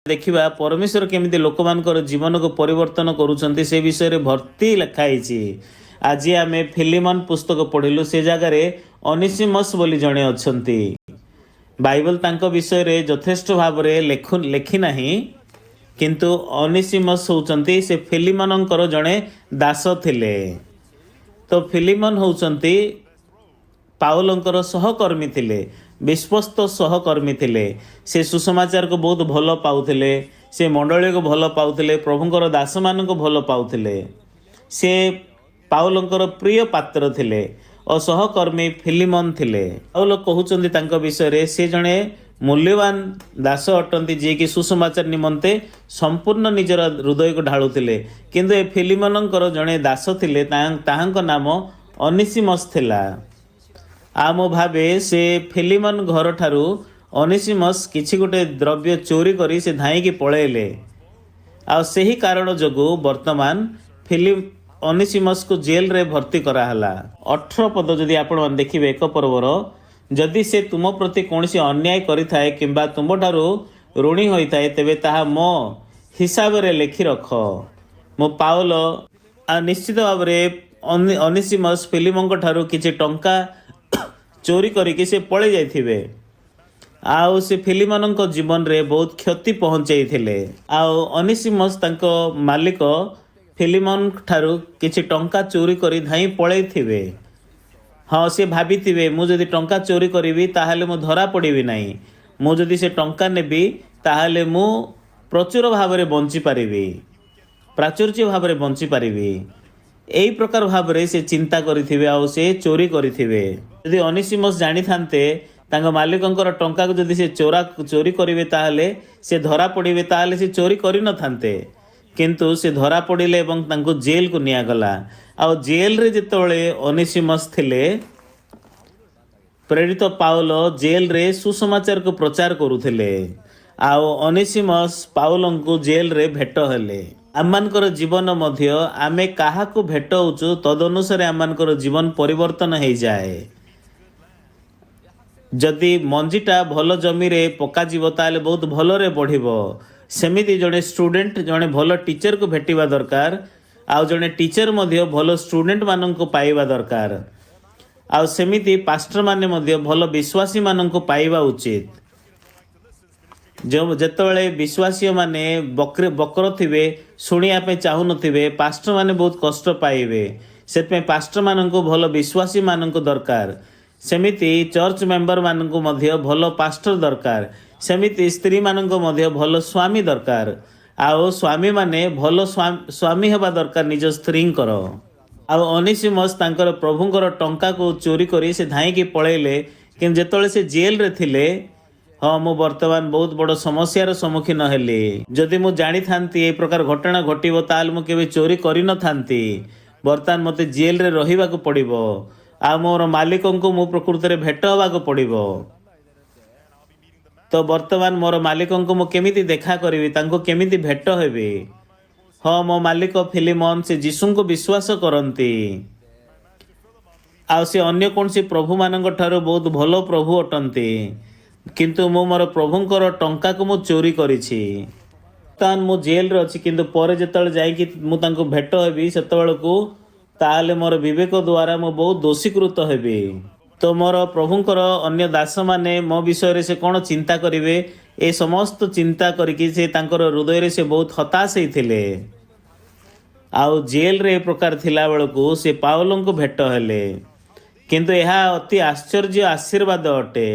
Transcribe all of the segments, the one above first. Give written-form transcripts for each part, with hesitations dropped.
देखिबा परमेश्वर केमिति लोक मानकर जीवन को परिवर्तन करूछंती से विषय रे भर्ती लिखाई। आज आम फिलिमन पुस्तक पढ़िलु से जगार ओनेसिमस बोली जड़े अच्छा बाइबल तांको विषय रे यथेष्ट भाव लेखि नाही किंतु ओनेसिमस होउचंती से फिलिमनकर जड़े दास थिले। तो फिलिमन होउचंती पाउलंकर सहकर्मी थिले, विश्वस्त सहकर्मी थिले। से सुसमाचार को बहुत भल पाउथिले, से मंडली को भल पाउथिले, प्रभुंकर दास मान को भल पाउथिले। से पाउलंकर प्रिय पात्र थिले और सहकर्मी फिलिमन थिले। पाउल कहउचंती तांको विषय रे से जणे मूल्यवान दास अटंती जे कि सुसमाचार निमंते संपूर्ण निजर हृदय को ढाळुथिले। किंतु ए फिलिमनंकर जणे दास थिले, ताहांको नाम ओनेसिमस थिला। आ मो भावे से फिलिमन घर ठारू ओनेसिमस किछि गोटे द्रव्य चोरी करी से धाईकी पळेले। आ सेही कारण जोगु वर्तमान ओनेसिमस को जेल रे भर्ती कराला। 18 पद जदि आपण मन देखिबे एक पर्वर, जदि से तुम प्रति कोनसी अन्याय करिथाए किंबा तुम ठारू ऋणी होइथाए तेबे ताहा मो हिसाब रे लेखि रख। मो पाउल निश्चित भाव रे ओनेसिमस फिलिमन ठारू किछि टंका चोरी करिके से पळे जाइथिबे। आउ से फिलिमनक जीवन रे बहुत क्षति पहुंचाई थिले। आउ ओनेसिमस तांको मालिक फिलिमन ठारू किछि टंका चोरी करी धाई पळे थिबे। हाँ, से भाबिथिबे मु जदि टंका चोरी करिवि ताहाले मु धरा पड़िबि नाही, मु जदि से टंका नेबि ताहाले मु प्रचुर भाव रे बंची पारिबि, प्राचुर्य भाव रे बंची पारिबि। एई प्रकार भाव रे से चिंता करिथिबे आउ से चोरी करिथिबे। यदि ओनेसिमस जानि थान्ते तांको मालिकंकर टंका को जदि से चोरी करिवे ताहाले से धरा पड़िवे, ताहाले से चोरी करि न थान्ते। किंतु से धरा पड़िले एवं तांको जेल को निया गला। आ जेल रे जेतबेले ओनेसिमस थिले, प्रेरित पाउल जेल रे सुसमाचार को प्रचार करुथिले। आ ओनेसिमस पाउलन को जेल रे भेट हेले। आममानकर जीवन मध्य आमे काहाको भेट होचु तदनुसार आममानकर जीवन परिवर्तन हो जाए। जदि मंजीटा भल जमी रे पका जीव ताले बहुत भल रे बढ़िबो। सेमिति जड़े स्टूडेंट जड़े भल टीचर को भेटिबा दरकार, आउ जड़े टीचर मध्य भल स्टूडेंट मानन को पाइबा दरकार। आउ सेमिति पास्टर माने मध्य भल विश्वासी मानन को पाइबा उचित। जो जेतबेले विश्वासी माने बकर थिबे, शुणिया पे चाहू नथिबे, पास्टर माने बहुत कष्ट पाइबे। सेतपे पास्टर मानन को भल विश्वासी मानन को दरकार। सेमिति चर्च मेंबर मानन को मध्य भल पास्टर दरकार। सेमिति स्त्री मानन को मध्य भल स्वामी दरकार। आउ स्वामी माने भल स्वामी हेबा दरकार निज स्त्री करो। आउ ओनेसिमस तांकर प्रभुंकर टंका को चोरी करी से धाईकी पळेले। कि जेतबेले से जेल रे थिले, हाँ मु वर्तमान बहुत बड़ समस्यार सम्मुखीन हेली। जदि मु जानी थांती ए प्रकार घटना घटिबो ताल मु केबे चोरी करि न थांती। वर्तमान मते जेल रे रहिबा को पड़िबो। आ मोर मालिकन को मु प्रकृति रे भेट होबा को पड़िबो। तो वर्तमान मोर मालिकन को मु केमिति देखा करिवि, तांको केमिति भेट हेबी। हाँ, मो मालिक फिलिमन से जीसु को विश्वास करंती। आ से अन्य कोनसी प्रभु मानक ठारो बहुत भलो प्रभु अटंती। किंतु मु मोर प्रभुंकर टंका को मु चोरी करिछि। तान मु जेल रे अछि, किंतु परे जेतल जाई कि मु तांको भेट हेबी सेतबेल को ताले मोर विवेक द्वारा मु बहुत दोषीकृत हेबी। तो मोर प्रभुंकर अन्य दास माने मो विषय रे से कोन चिंता करिवे, ए समस्त चिंता करिकि से तांकर हृदय रे से बहुत हताश हेथिले। आउ जेल रे प्रकार थिला बेलको से पाउलन को भेट हेले। किंतु यह अति आश्चर्य आशीर्वाद अटे।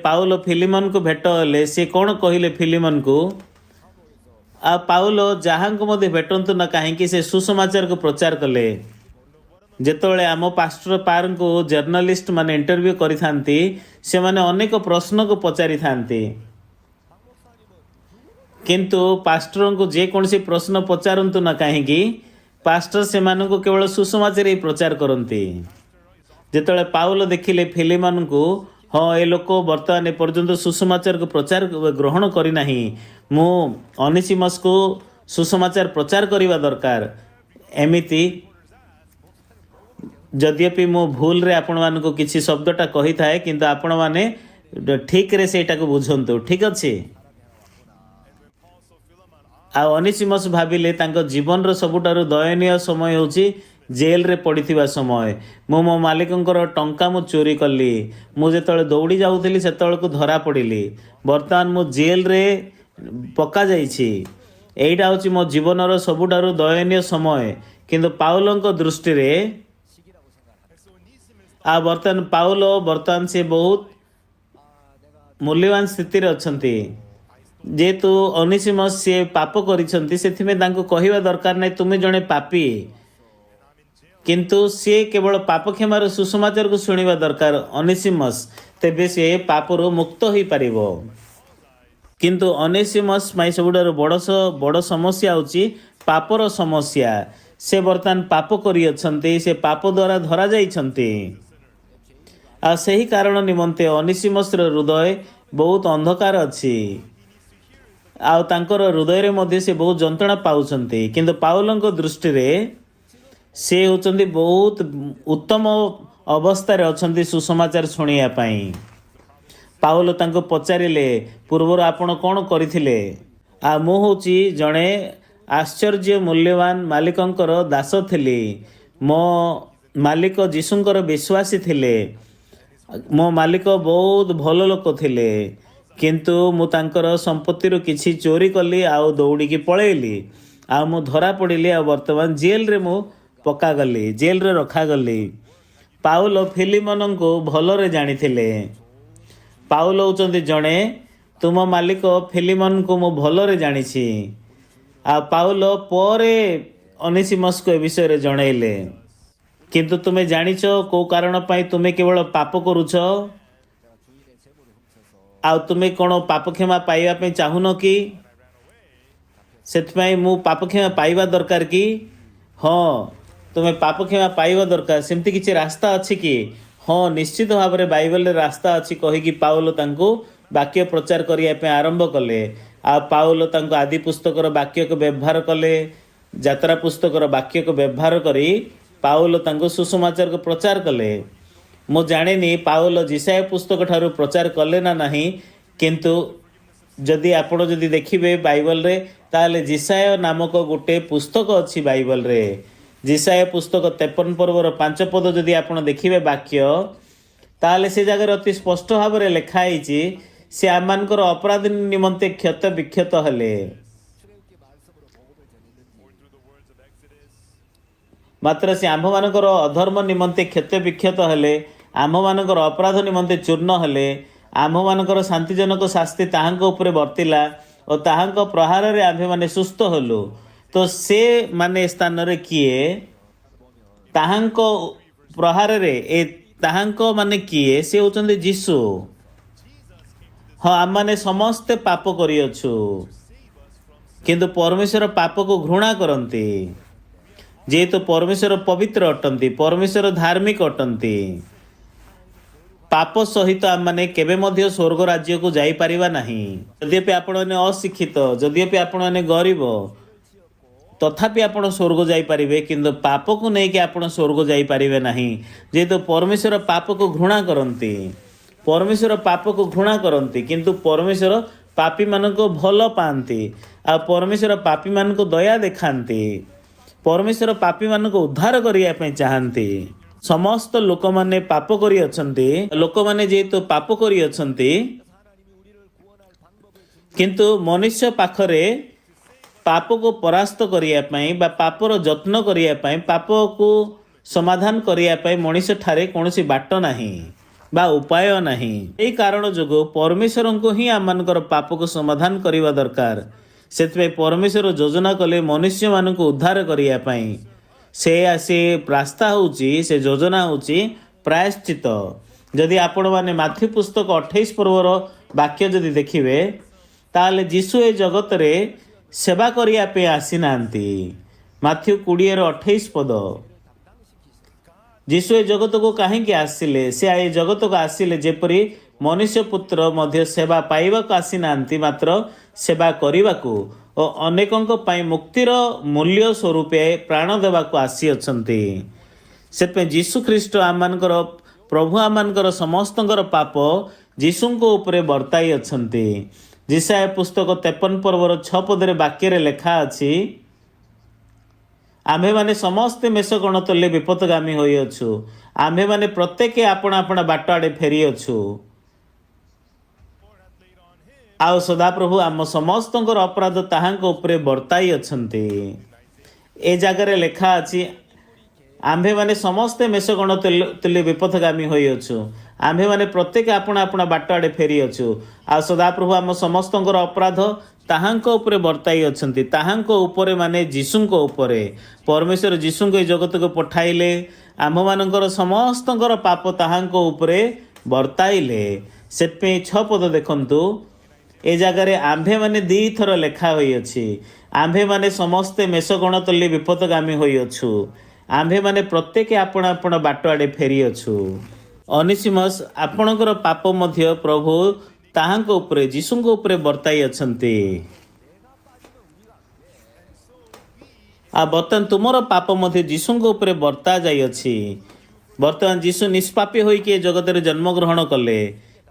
पाउल फिलिमन को भेट हेले, से कौन कहले फिलिमन को, आ पाउल जहाँ को मध्य भेटंतु न कहीं से सुसमाचार को प्रचार कले। जेतबेले आम पास्टर पार को जर्नलिस्ट माने इंटरव्यू करि थांती, से माने अनेक प्रश्न को पचारि थांती। किंतु पास्टर को जे कौन सी प्रश्न पचारंतु न कहीं पास्टर से को केवल सुसमाचार ही प्रचार करती। जेतबेले पाउल देखिले फिलिमन को, हाँ ए लोक बर्तमान ए पर्यंत सुसमाचार को प्रचार ग्रहण करी नाही, मु ओनेसिमस को सुसमाचार प्रचार करिवा दरकार। एमिति जद्यपि मो भूल रे आपण मान को किसी शब्दटा कही थाए, किंतु आपण माने ठीक रे सेटा को बुझंतु। ठीक अछि। ଆଉ ଅନିସିମସ୍ ଭାବିଲେ ତାଙ୍କ ଜୀବନର ସବୁଠାରୁ ଦୟନୀୟ ସମୟ ହେଉଛି ଜେଲରେ ପଡ଼ିଥିବା ସମୟ। ମୋ ମାଲିକଙ୍କର ଟଙ୍କା ମୁଁ ଚୋରି କଲି, ମୁଁ ଯେତେବେଳେ ଦୌଡ଼ି ଯାଉଥିଲି ସେତେବେଳକୁ ଧରା ପଡ଼ିଲି, ବର୍ତ୍ତମାନ ମୁଁ ଜେଲରେ ପକାଯାଇଛି। ଏଇଟା ହେଉଛି ମୋ ଜୀବନର ସବୁଠାରୁ ଦୟନୀୟ ସମୟ। କିନ୍ତୁ ପାଉଲଙ୍କ ଦୃଷ୍ଟିରେ ଆଉ ବର୍ତ୍ତମାନ ସେ ବହୁତ ମୂଲ୍ୟବାନ ସ୍ଥିତିରେ ଅଛନ୍ତି। ଯେହେତୁ ଅନିସିମସ୍ ସିଏ ପାପ କରିଛନ୍ତି, ସେଥିପାଇଁ ତାଙ୍କୁ କହିବା ଦରକାର ନାହିଁ ତୁମେ ଜଣେ ପାପୀ। କିନ୍ତୁ ସିଏ କେବଳ ପାପ କ୍ଷମାର ସୁସମାଚାରକୁ ଶୁଣିବା ଦରକାର ଅନିସିମସ୍, ତେବେ ସେ ପାପରୁ ମୁକ୍ତ ହୋଇପାରିବ। କିନ୍ତୁ ଅନିସିମସ୍ ପାଇଁ ସବୁଠାରୁ ବଡ଼ ସମସ୍ୟା ହେଉଛି ପାପର ସମସ୍ୟା। ସେ ବର୍ତ୍ତମାନ ପାପ କରିଅଛନ୍ତି, ସେ ପାପ ଦ୍ୱାରା ଧରାଯାଇଛନ୍ତି। ଆଉ ସେହି କାରଣ ନିମନ୍ତେ ଅନିସିମସ୍ର ହୃଦୟ ବହୁତ ଅନ୍ଧକାର ଅଛି, ଆଉ ତାଙ୍କର ହୃଦୟରେ ମଧ୍ୟ ସେ ବହୁତ ଯନ୍ତ୍ରଣା ପାଉଛନ୍ତି। କିନ୍ତୁ ପାଉଲଙ୍କ ଦୃଷ୍ଟିରେ ସେ ହେଉଛନ୍ତି ବହୁତ ଉତ୍ତମ ଅବସ୍ଥାରେ ଅଛନ୍ତି ସୁସମାଚାର ଶୁଣିବା ପାଇଁ। ପାଉଲ ତାଙ୍କୁ ପଚାରିଲେ, ପୂର୍ବରୁ ଆପଣ କ'ଣ କରିଥିଲେ? ଆଉ ମୁଁ ହେଉଛି ଜଣେ ଆଶ୍ଚର୍ଯ୍ୟ ମୂଲ୍ୟବାନ ମାଲିକଙ୍କର ଦାସ ଥିଲି। ମୋ ମାଲିକ ଯୀଶୁଙ୍କର ବିଶ୍ୱାସୀ ଥିଲେ। ମୋ ମାଲିକ ବହୁତ ଭଲ ଲୋକ ଥିଲେ, କିନ୍ତୁ ମୁଁ ତାଙ୍କର ସମ୍ପତ୍ତିରୁ କିଛି ଚୋରି କଲି ଆଉ ଦୌଡ଼ିକି ପଳେଇଲି। ଆଉ ମୁଁ ଧରା ପଡ଼ିଲି, ଆଉ ବର୍ତ୍ତମାନ ଜେଲରେ ମୁଁ ପକାଗଲି, ଜେଲରେ ରଖାଗଲି। ପାଉଲ ଫିଲିମନଙ୍କୁ ଭଲରେ ଜାଣିଥିଲେ। ପାଉଲ ହେଉଛନ୍ତି ଜଣେ, ତୁମ ମାଲିକ ଫିଲିମନଙ୍କୁ ମୁଁ ଭଲରେ ଜାଣିଛି। ଆଉ ପାଉଲ ପରେ ଅନିସିମସ୍କୁ ଏ ବିଷୟରେ ଜଣାଇଲେ। କିନ୍ତୁ ତୁମେ ଜାଣିଛ କେଉଁ କାରଣ ପାଇଁ ତୁମେ କେବଳ ପାପ କରୁଛ? ଆଉ ତୁମେ କ'ଣ ପାପ କ୍ଷମା ପାଇବା ପାଇଁ ଚାହୁଁନ କି? ସେଥିପାଇଁ ମୁଁ ପାପ କ୍ଷମା ପାଇବା ଦରକାର କି? ହଁ, ତୁମେ ପାପ କ୍ଷମା ପାଇବା ଦରକାର। ସେମିତି କିଛି ରାସ୍ତା ଅଛି କି? ହଁ, ନିଶ୍ଚିତ ଭାବରେ ବାଇବଲରେ ରାସ୍ତା ଅଛି କହିକି ପାଉଲ ତାଙ୍କୁ ବାକ୍ୟ ପ୍ରଚାର କରିବା ପାଇଁ ଆରମ୍ଭ କଲେ। ଆଉ ପାଉଲ ତାଙ୍କୁ ଆଦି ପୁସ୍ତକର ବାକ୍ୟକୁ ବ୍ୟବହାର କଲେ, ଯାତ୍ରା ପୁସ୍ତକର ବାକ୍ୟକୁ ବ୍ୟବହାର କରି ପାଉଲ ତାଙ୍କୁ ସୁସମାଚାରକୁ ପ୍ରଚାର କଲେ। ମୁଁ ଜାଣିନି ପାଉଲ ଯିଶାୟା ପୁସ୍ତକ ଠାରୁ ପ୍ରଚାର କଲେ ନା ନାହିଁ, କିନ୍ତୁ ଆପଣ ଯଦି ଦେଖିବେ ବାଇବଲରେ, ତାହେଲେ ଯିଶାୟା ନାମକ ଗୋଟେ ପୁସ୍ତକ ଅଛି ବାଇବଲରେ। ଯିଶାୟା ପୁସ୍ତକ 53 ପର୍ବର 5 ପଦ ଯଦି ଆପଣ ଦେଖିବେ ବାକ୍ୟ, ତାହେଲେ ସେ ଜାଗାରେ ଅତି ସ୍ପଷ୍ଟ ଭାବରେ ଲେଖା ହେଇଛି, ସେ ଆମମାନଙ୍କର ଅପରାଧ ନିମନ୍ତେ କ୍ଷତ ବିକ୍ଷତ ହେଲେ, ମାତ୍ର ସେ ଆମ୍ଭମାନଙ୍କର ଅଧର୍ମ ନିମନ୍ତେ କ୍ଷତ ବିକ୍ଷତ ହେଲେ, ଆମ୍ଭମାନଙ୍କର ଅପରାଧ ନିମନ୍ତେ ଚୂର୍ଣ୍ଣ ହେଲେ। ଆମ୍ଭମାନଙ୍କର ଶାନ୍ତିଜନକ ଶାସ୍ତି ତାହାଙ୍କ ଉପରେ ବର୍ତ୍ତିଲା, ଓ ତାହାଙ୍କ ପ୍ରହାରରେ ଆମ୍ଭେମାନେ ସୁସ୍ଥ ହେଲୁ। ତ ସେ ମାନେ ସ୍ଥାନରେ କିଏ? ତାହାଙ୍କ ପ୍ରହାରରେ, ତାହାଙ୍କ ମାନେ କିଏ? ସେ ହେଉଛନ୍ତି ଯୀଶୁ। ହଁ, ଆମମାନେ ସମସ୍ତେ ପାପ କରିଅଛୁ, କିନ୍ତୁ ପରମେଶ୍ୱର ପାପକୁ ଘୃଣା କରନ୍ତି। ଯେହେତୁ ପରମେଶ୍ୱର ପବିତ୍ର ଅଟନ୍ତି, ପରମେଶ୍ୱର ଧାର୍ମିକ ଅଟନ୍ତି, ପାପ ସହିତ ଆମମାନେ କେବେ ମଧ୍ୟ ସ୍ୱର୍ଗ ରାଜ୍ୟକୁ ଯାଇପାରିବା ନାହିଁ। ଯଦ୍ୟପି ଆପଣମାନେ ଅଶିକ୍ଷିତ, ଯଦ୍ୟପି ଆପଣମାନେ ଗରିବ, ତଥାପି ଆପଣ ସ୍ୱର୍ଗ ଯାଇପାରିବେ, କିନ୍ତୁ ପାପକୁ ନେଇକି ଆପଣ ସ୍ୱର୍ଗ ଯାଇପାରିବେ ନାହିଁ। ଯେହେତୁ ପରମେଶ୍ୱର ପାପକୁ ଘୃଣା କରନ୍ତି, ପରମେଶ୍ୱର ପାପକୁ ଘୃଣା କରନ୍ତି, କିନ୍ତୁ ପରମେଶ୍ୱର ପାପୀମାନଙ୍କୁ ଭଲ ପାଆନ୍ତି, ଆଉ ପରମେଶ୍ୱର ପାପୀମାନଙ୍କୁ ଦୟା ଦେଖାନ୍ତି। ପରମେଶ୍ୱର ପାପୀମାନଙ୍କୁ ଉଦ୍ଧାର କରିବା ପାଇଁ ଚାହାନ୍ତି। ସମସ୍ତ ଲୋକମାନେ ପାପ କରିଅଛନ୍ତି। ଲୋକମାନେ ଯେହେତୁ ପାପ କରିଅଛନ୍ତି, କିନ୍ତୁ ମନୁଷ୍ୟ ପାଖରେ ପାପକୁ ପରାସ୍ତ କରିବା ପାଇଁ ବା ପାପର ଯତ୍ନ କରିବା ପାଇଁ, ପାପକୁ ସମାଧାନ କରିବା ପାଇଁ ମଣିଷଠାରେ କୌଣସି ବାଟ ନାହିଁ ବା ଉପାୟ ନାହିଁ। ଏହି କାରଣ ଯୋଗୁଁ ପରମେଶ୍ୱରଙ୍କୁ ହିଁ ଆମମାନଙ୍କର ପାପକୁ ସମାଧାନ କରିବା ଦରକାର। ସେଥିପାଇଁ ପରମେଶ୍ୱର ଯୋଜନା କଲେ ମନୁଷ୍ୟମାନଙ୍କୁ ଉଦ୍ଧାର କରିବା ପାଇଁ। ସେ ରାସ୍ତା ହେଉଛି, ସେ ଯୋଜନା ହେଉଛି ପ୍ରାୟଶ୍ଚିତ। ଯଦି ଆପଣମାନେ ମାଥ୍ୟୁ ପୁସ୍ତକ 28 ପର୍ବର ବାକ୍ୟ ଯଦି ଦେଖିବେ, ତାହେଲେ ଯୀଶୁ ଏ ଜଗତରେ ସେବା କରିବା ପାଇଁ ଆସିନାହାନ୍ତି। ମାଥ୍ୟୁ 20:28 ପଦ। ଯୀଶୁ ଏ ଜଗତକୁ କାହିଁକି ଆସିଲେ? ସେ ଏ ଜଗତକୁ ଆସିଲେ ଯେପରି ମନୁଷ୍ୟ ପୁତ୍ର ମଧ୍ୟ ସେବା ପାଇବାକୁ ଆସିନାହାନ୍ତି, ମାତ୍ର ସେବା କରିବାକୁ ଓ ଅନେକଙ୍କ ପାଇଁ ମୁକ୍ତିର ମୂଲ୍ୟ ସ୍ୱରୂପେ ପ୍ରାଣ ଦେବାକୁ ଆସିଅଛନ୍ତି। ସେଥିପାଇଁ ଯୀଶୁ ଖ୍ରୀଷ୍ଟ ଆମମାନଙ୍କର ପ୍ରଭୁ, ଆମମାନଙ୍କର ସମସ୍ତଙ୍କର ପାପ ଯୀଶୁଙ୍କ ଉପରେ ବର୍ତ୍ତାଇ ଅଛନ୍ତି। जिसाया पुस्तक 53 पर्वर 6 पदरे वाक्य लेखा अछि आम्भे माने समस्ते मेषगण तले विपदगामी होइअछु आम्भे माने प्रत्येक आपण आपण बाट आड़े फेरी अछु आउ सदाप्रभु आम समस्तଙ୍କର अपराध ताहांक उपरे बर्ताई अछंती। ए जगार लेखा अछि आम्भे माने समस्ते मेषगण तुल्य विपथगामी होइअछु आम्भे माने प्रत्येक आपण आपण बाट आड़े फेरी अछु आ सदाप्रभु आम समस्तଙ୍କର अपराध ताहांक उपरे बर्ताई अछंती। ताहांक उपरे माने जीशुंक उपरे परमेश्वर जीशुंक ए जगत को पठाइले आम मानकर समस्तଙ୍କର पाप ताहांक उपरे बर्ताइले सेतपे 6 पद देखंतु ए जगार आम्भे माने दी थर लेखा होई अछि आम्भे माने समस्ते मेषगण तुल्य विपथगामी होइअछु आम्भे माने प्रत्येक आपण आपण बाट आड़े फेरी अछु। अनिसिमस आपणकर पाप मध्य प्रभु ताहांक उपरे जीशुंक उपरे बर्ताई अछंती आ बर्तमान तुमर पाप मध्य जीशुंक उपरे बर्ता जाई अछि। बर्तमान जीशु निष्पापी होई के जगत रे जन्म ग्रहण कले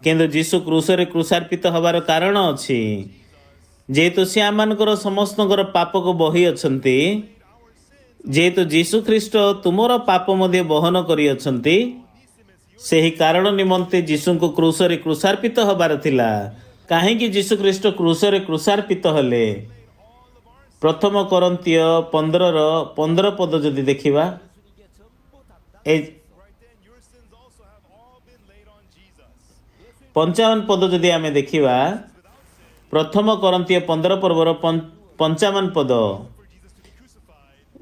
किंतु जीशु क्रूस रे क्रूसार्पित हबार कारण अछि जेहेतु से आमानकर समस्तଙ୍କର पाप को बही अछंती जेहेतु जीशु ख्रीष्ट तुमर पाप मध्य बहन करी अछंती सेही कारण निमंते जीशु को क्रूस रे क्रूसार्पित हबार थिला। काहेकि जीशु ख्रीष्ट क्रूस रे क्रूसार्पित हले प्रथम कोरिन्थिय 15 पद जदि देखिबा ए 55 पद जदि आमे देखिबा प्रथम कोरिन्थिय 15 पर्वर 55 पद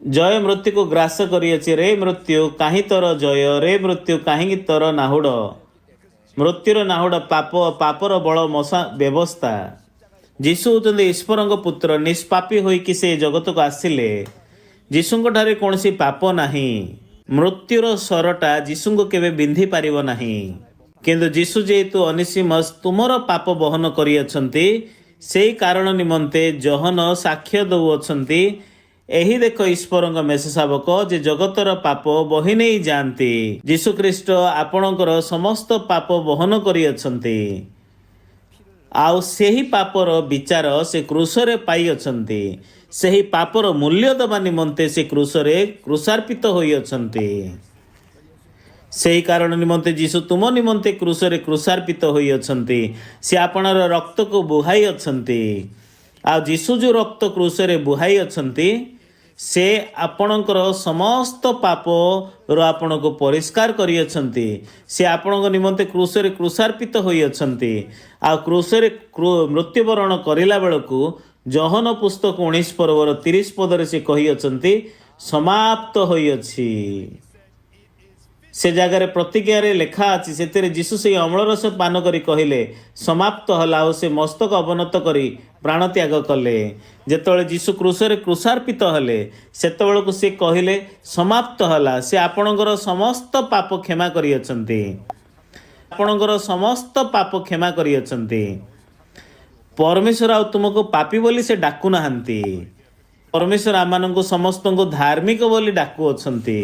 जय मृत्यु को ग्रास करियछि रे मृत्यु काहे तोर जय रे मृत्यु काहे तोर नाहुड़ मृत्युर नाहुड़ पाप पापर बल मशा व्यवस्था। जीशु होते ईश्वरंग पुत्र निष्पापी होइकि से जगत को आसिले जीशुंक ठारे कौनसी पाप नाही मृत्युर स्वरटा जीशुंक केबे बिंधी पारिबो नाही किंतु जीशु जेहेतु अनिसिमस तुमर पाप बहन करि अछंती सेही कारण निमंते जहन साक्ष्य दउ अछंती एही देख ईश्वरंग मेष शावक जे जगतर पाप बही नहीं जानती जीशु ख्रीष्ट आपणकर समस्त पाप बहन करि अछंती आउ सेही पापर विचार से क्रूसरे पाई अछंती सेही पापर मूल्य दबा निमंते से क्रूसरे क्रूसार्पित होई अछंती सेही कारण निमंते जीशु तुम निमंते क्रूसरे क्रूसार्पित होई अछंती से आपणर रक्त को बुहाई अछंती आ जीशु जो रक्त क्रूसरे बुहाई अछंती से आपणकर समस्त पाप रो आपण को परिष्कार करि अछंती से आपण निमंते क्रूसरे क्रूसार्पित होई अछंती आ क्रूसरे मृत्युवरण करिला बेलकू जहन पुस्तक 19 पर्वर 30 पदरे से कहि अछंती समाप्त होई अछि। से जगार प्रतिज्ञा रे लेखा अछि सेतेरे जीशु से अम्ल रस पान करी कहिले समाप्त हला और से मस्तक अवनत करी प्राण त्याग कले जेतବେଳେ जीशु क्रूसरे क्रूसार्पित हले सेतबेलकु से कहिले समाप्त हला से आपणकर समस्त पाप क्षमा करी अछंती आपणकर समस्त पाप क्षमा करी अछंती परमेश्वर आ तुमको पापी बोली से डाकु नाहंती परमेश्वर आमानंको समस्तंको धार्मिक बोली डाकु अछंती।